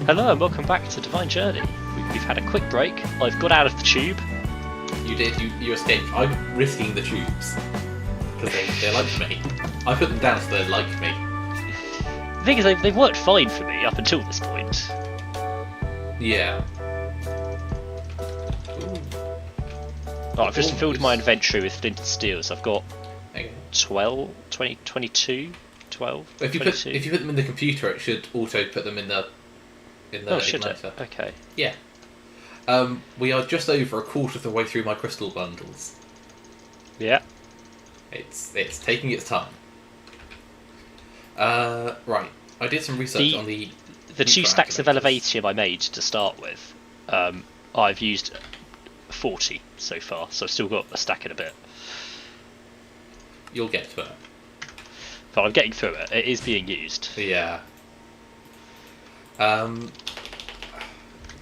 Hello and welcome back to Divine Journey. We've had a quick break. I've got out of the tube. You did. You escaped. I'm risking the tubes because they like me. I put them down so they like me. The thing is, they've worked fine for me up until this point. Yeah. Oh, I've just filled my inventory with flint and steel, so I've got Okay. 12, 20, 22, 12, If you 22. put them in the computer, it should auto put them in the Oh, should it? igniter. Okay. Yeah. We are just over a quarter of the way through my crystal bundles. Yeah. It's taking its time. Right. I did some research on the 2 stacks of elevatium I made to start with. I've used 40 so far, so I've still got a stack and a bit. You'll get to it. But I'm getting through it. It is being used. Yeah.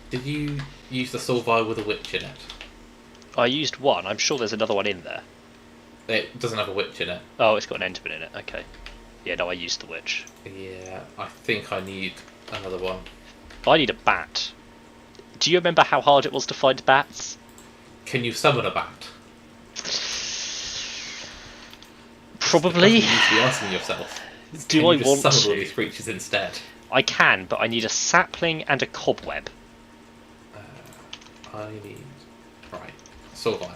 Did you use the soul vial with a witch in it? I used one. I'm sure there's another one in there. It doesn't have a witch in it. Oh, it's got an enderman in it. Okay. Yeah, no, I used the witch. Yeah, I think I need another one. I need a bat. Do you remember how hard it was to find bats? Can you summon a bat? Probably. You need to be asking yourself. Do I want summon all to? these creatures instead? I can, but I need a sapling and a cobweb. I need... Right. Soul vial.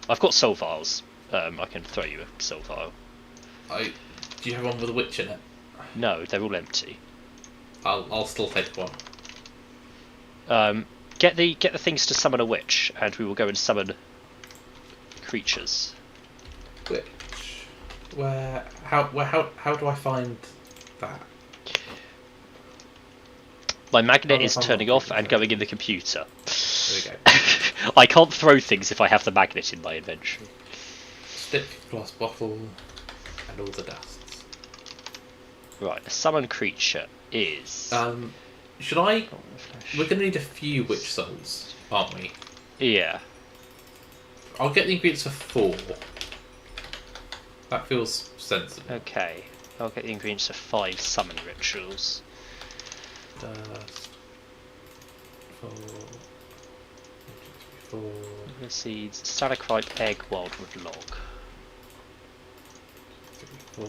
I've got soul vials. I can throw you a soul vial. Do you have one with a witch in it? No, they're all empty. I'll still take one. Get the things to summon a witch, and we will go and summon creatures. Witch. How do I find that? My magnet is turning off and going in the computer. There we go. I can't throw things if I have the magnet in my inventory. Stick, glass bottle, and all the dusts. Right, a summon creature is... Should I... We're going to need a few witch souls, aren't we? Yeah. I'll get the ingredients for 4. That feels sensible. Okay, I'll get the ingredients for 5 summon rituals. Dust. 4. Seeds, stalactite, egg, wildwood log. 4.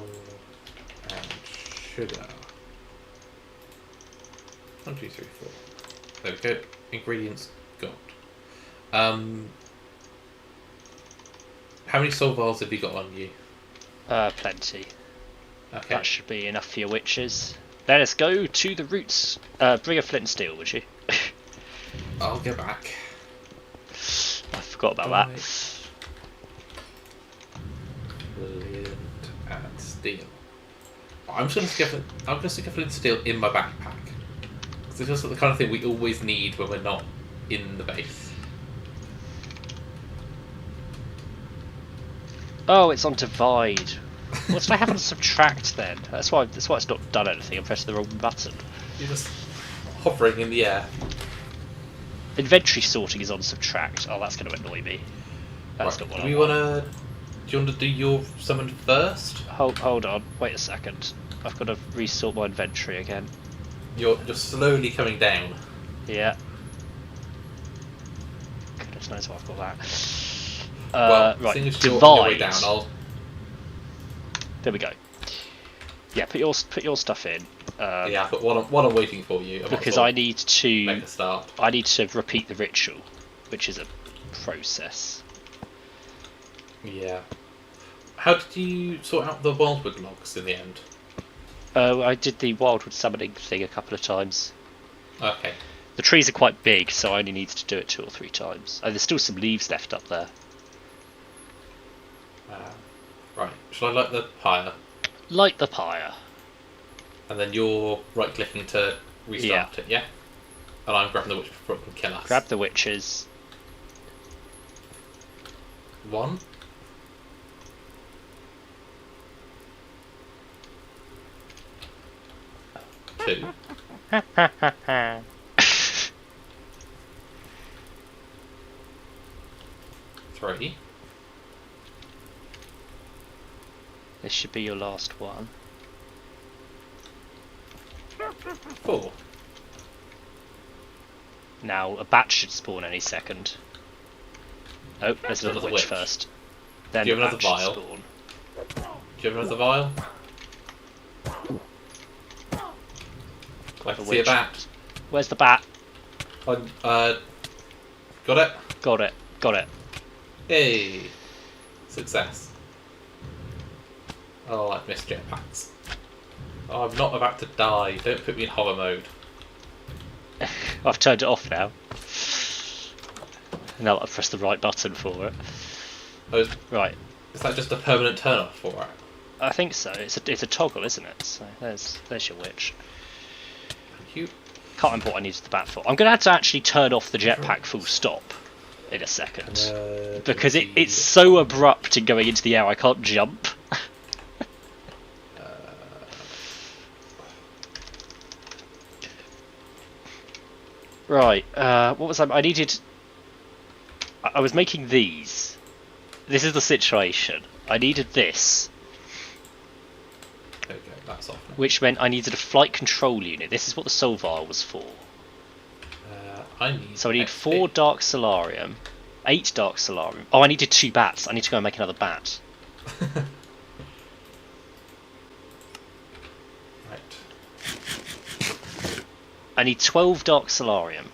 And sugar. 1, 2, 3, 4. There we go. Ingredients got. How many soul vials have you got on you? Plenty. Okay. That should be enough for your witches. Let us go to the roots. Bring a flint and steel, would you? I'll get back. I forgot about that. Flint and steel. I'm just gonna stick a flint and steel in my backpack. Because it's just the kind of thing we always need when we're not in the base. Oh, it's on divide. What did I have on subtract then? That's why it's not done anything. I'm pressing the wrong button. You're just hovering in the air. Inventory sorting is on subtract. Oh, that's going to annoy me. That's Right. not what Do I you want. want to do your summon first? Hold on. Wait a second. I've got to resort my inventory again. You're slowly coming down. Yeah. Goodness knows why I've got that. Well, right. seeing as you're on your way Divide. down, There we go. Yeah, put your stuff in. yeah, but what I'm waiting for you. Because I need to make a start. I need to repeat the ritual, which is a process. Yeah. How did you sort out the wildwood logs in the end? I did the wildwood summoning thing a couple of times. Okay. The trees are quite big, so I only needed to do it 2 or 3 times. And there's still some leaves left up there. Right. Shall I light the pyre? Light the pyre. And then you're right clicking to restart it, yeah? And I'm grabbing the witch before it can kill us. Grab the witches. 1. 2. 3. This should be your last one. 4. Now a bat should spawn any second. Oh, there's another witch first. Then Do you have the another bat should vial? spawn. Do you have another vial? I can see a bat. Where's the bat? Got it? Got it. Got it. Hey! Success. Oh, I've missed jetpacks. Oh, I'm not about to die. Don't put me in hover mode. I've turned it off now. Now I've pressed the right button for it. Oh, Right. is that just a permanent turn off for it? I think so. It's a toggle, isn't it? So there's your witch. Thank you. Can't remember what I needed the bat for. I'm going to have to actually turn off the jetpack full stop in a second. Because it's so abrupt in going into the air I can't jump. Right, what was I needed... I was making these. This is the situation. I needed this. Okay, that's off now. Which meant I needed a flight control unit. This is what the soul vial was for. So I need 4 dark solarium, 8 dark solarium. Oh, I needed 2 bats. I need to go and make another bat. Right. I need 12 dark solarium.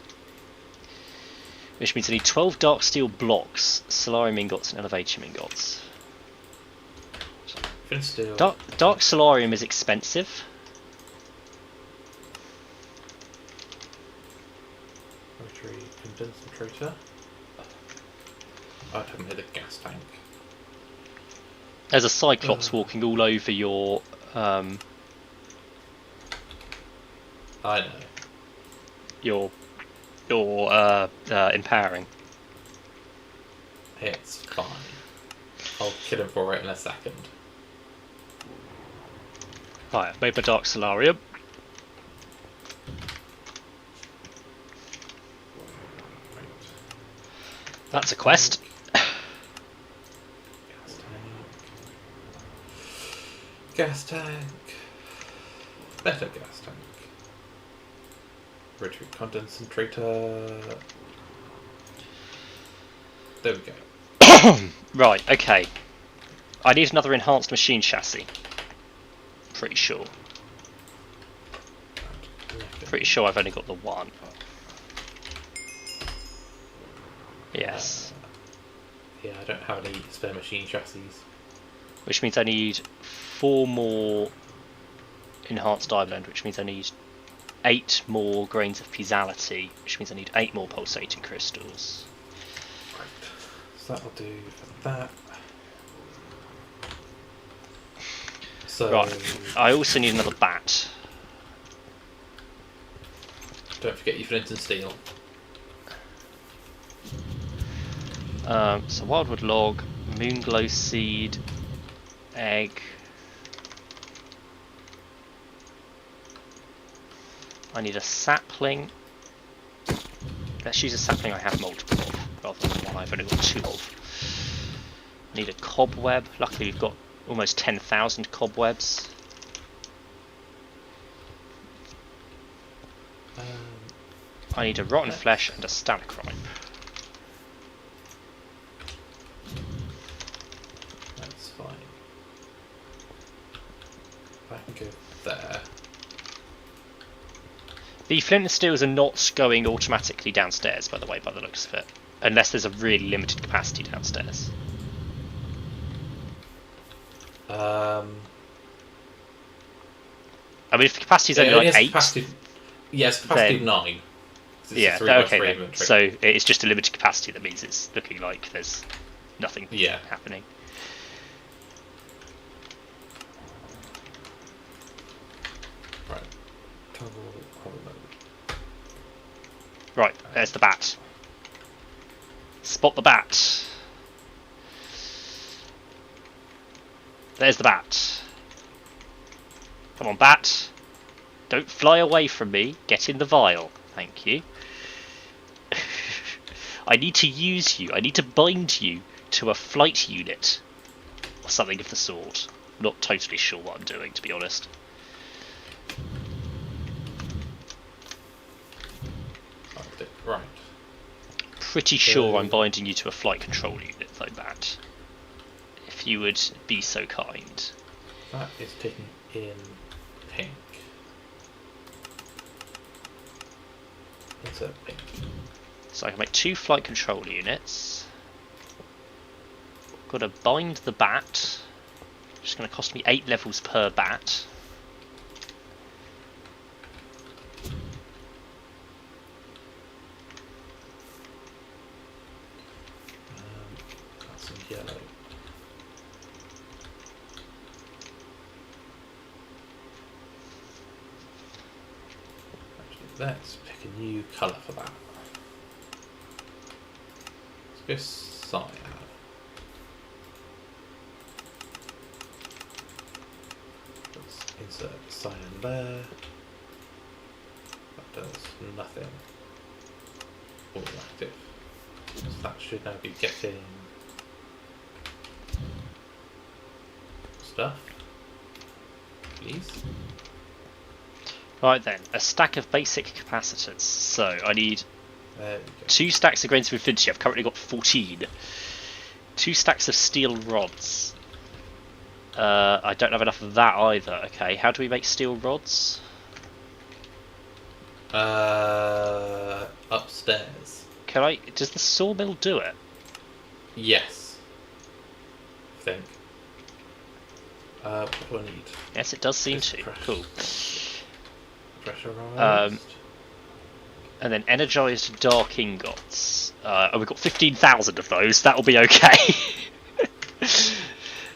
Which means I need 12 dark steel blocks, solarium ingots and elevation ingots. Dark solarium is expensive. Rotary condensator. I haven't hit a gas tank. There's a cyclops walking all over your I know. your empowering. It's fine. I'll kill him for it in a second. Right, I've made my dark solarium. That's a quest. Gas tank. Better gas tank. Rotary condensator. There we go. Right, okay. I need another enhanced machine chassis. Pretty sure. Pretty sure I've only got the one. Yes. Yeah, I don't have any spare machine chassis. Which means I need 4 more enhanced diamond, which means I need 8 more grains of piesality, which means I need 8 more pulsating crystals. Right. So that'll do for that. So Right. I also need another bat. don't forget your flint and steel. So wildwood log, moonglow seed, egg. I need a sapling. Let's use a sapling I have multiple of, rather than one I've only got 2 of. I need a cobweb. Luckily we've got almost 10,000 cobwebs. I need a rotten flesh and a stalactite. That's fine. I can go there. The flint and steels are not going automatically downstairs, by the way, by the looks of it. Unless there's a really limited capacity downstairs. I mean, if the capacity's only like 8... Yes, capacity of 9. Yeah, okay then. So it's just a limited capacity, that means it's looking like there's nothing happening. Right. Right, there's the bat. Spot the bat. There's the bat. Come on, bat. Don't fly away from me. Get in the vial. Thank you. I need to use you. I need to bind you to a flight unit. Or something of the sort. I'm not totally sure what I'm doing, to be honest. Right. Pretty sure I'm binding you to a flight control unit, though, Matt. If you would be so kind. That is taken in pink. Insert pink. So I can make 2 flight control units. Got to bind the bat. Which is going to cost me 8 levels per bat. Got some yellow. Actually, let's pick a new colour for that. Let's go cyan. Let's insert cyan there. That does nothing. All active. So that should now be getting stuff. Please. Right then, a stack of basic capacitors. So I need There we go. 2 stacks of grains of infinity. I've currently got 14. 2 stacks of steel rods. I don't have enough of that either. Okay, how do we make steel rods? Upstairs. Can I? Does the sawmill do it? Yes. I think. What do I need? Yes, it does seem It's to. pressed. Cool. Pressurized. And then energized dark ingots. Oh, we've got 15,000 of those. That'll be okay.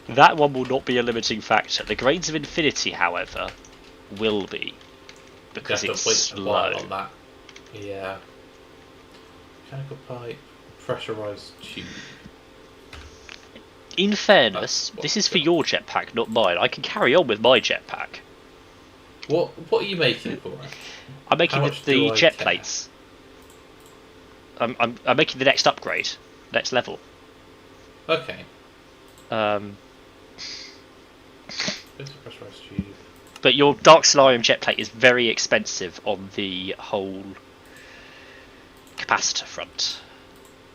That one will not be a limiting factor. The grains of infinity, however, will be, because it's slow. On that. Yeah. Mechanical pipe, pressurized tube. In fairness, this is for your jetpack, not mine. I can carry on with my jetpack. What are you making for it? I'm making How the much do I jet care? plates. I'm making the next upgrade, next level. Okay. But This is pressurized tube. your Dark Solarium jet plate is very expensive on the whole capacitor front.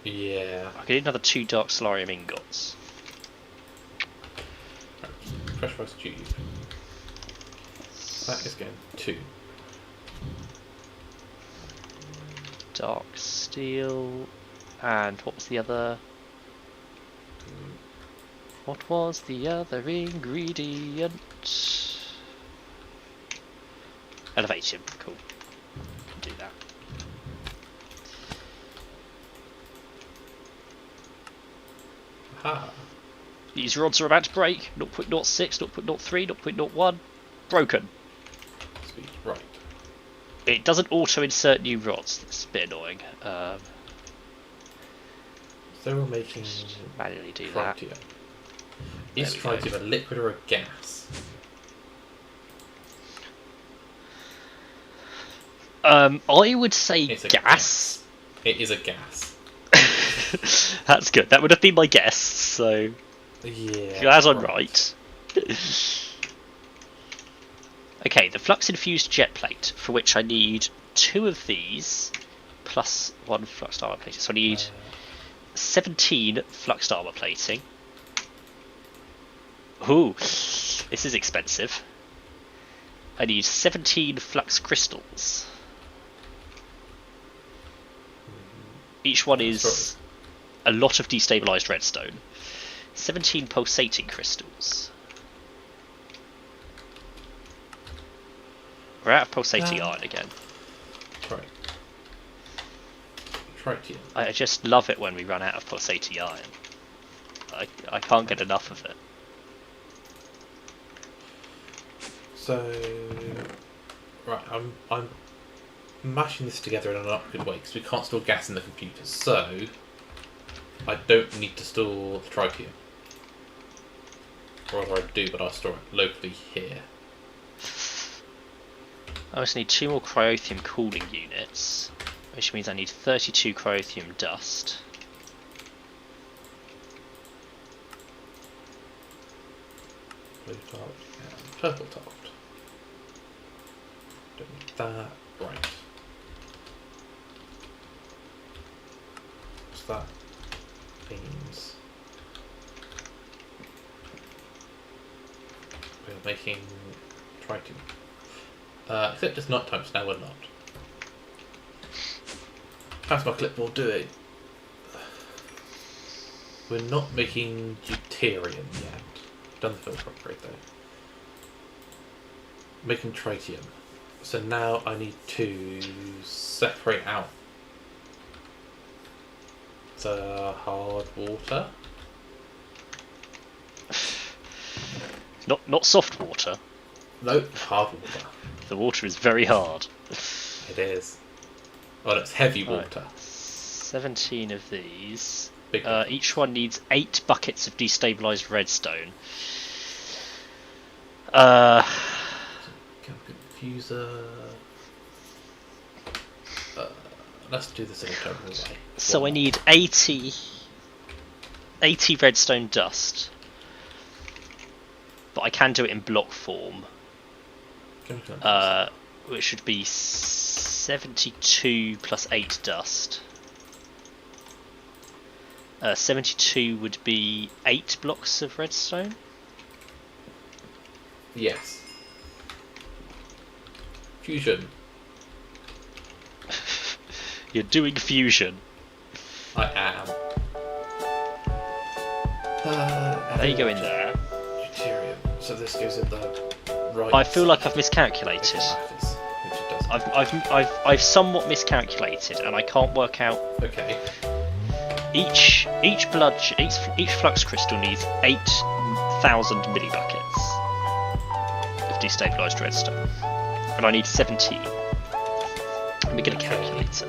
Yeah. I need another 2 Dark Solarium ingots. Right. Pressurized tube. That is going 2. Dark steel, and what was the other? What was the other ingredient? Elevation. Cool. Do that. Aha. These rods are about to break. 0.06, 0.03, 0.01. Broken. Speed. Right. It doesn't auto-insert new rods. That's a bit annoying. So we're making Manually do that. tritium. Is There we go. tritium a liquid or a gas? I would say It's a gas. It is a gas. That's good. That would have been my guess. So Yeah. glad I'm right. Okay, the flux infused jet plate, for which I need 2 of these plus 1 flux armor plating. So I need 17 flux armor plating. Ooh, this is expensive. I need 17 flux crystals. Each one is a lot of destabilized redstone. 17 pulsating crystals. We're out of pulsating iron again. Right. Tritium. I just love it when we run out of pulsating iron. I can't get enough of it. So, right, I'm mashing this together in an awkward way because we can't store gas in the computer. So, I don't need to store the tritium. Or rather, I do, but I'll store it locally here. I just need 2 more cryothium cooling units, which means I need 32 cryothium dust. Blue top and purple top. Don't need that. Right. that means we're making tritium. Except it's night time, so now we're not. How's my clipboard doing? We're not making deuterium yet. Done the filter upgrade though. Making tritium. So now I need to separate out the hard water. Not soft water. No, hard water. The water is very hard. It is. Well, it's heavy water. Right. 17 of these. Big Each one needs 8 buckets of destabilized redstone. Confuser. Let's do this in a terrible way. So I need 80 redstone dust. But I can do it in block form. Which should be 72 plus 8 dust. 72 would be 8 blocks of redstone. Yes. Fusion. You're doing fusion. I am. There you go in there. Deuterium. So this goes in the right. I feel like I've miscalculated. Which it doesn't. I've somewhat miscalculated, and I can't work out. Okay. Each flux crystal needs 8,000 millibuckets of destabilized redstone, and I need 17. Let me get a calculator.